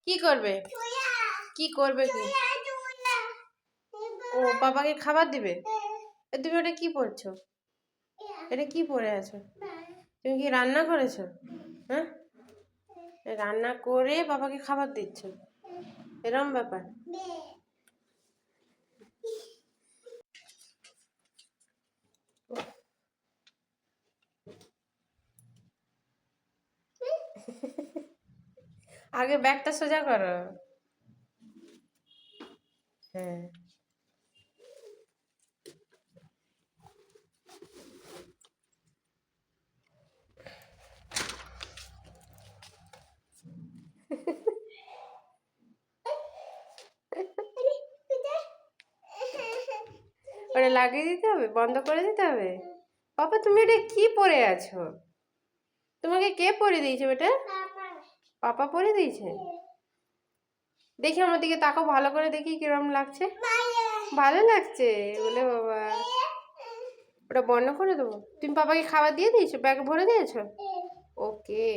কি করবে? কি করবে কি? ও বাবাকে খাবার দিবে? তুমি ওটা কি পড়ছো? এটা কি পড়ে আছো? তুমি কি রান্না করেছো? হ্যাঁ, রান্না করে বাবাকে খাবার দিচ্ছ, এরম ব্যাপার? আগে ব্যাগটা সোজা করো। হ্যাঁ, ওটা লাগিয়ে দিতে হবে, বন্ধ করে দিতে হবে। বাবা তুমি এটা কি পরে আছো? তোমাকে কে পরে দিয়েছে ওটা? পাপা পরে দিয়েছে? দেখি আমার দিকে তাকাও, ভালো করে দেখি কিরম লাগছে। ভালো লাগছে বলে বাবা। ওটা বন্ধ করে দেবো? তুমি পাপাকে খাবার দিয়ে দিয়েছো? ব্যাগ ভরে দিয়েছো? ওকে।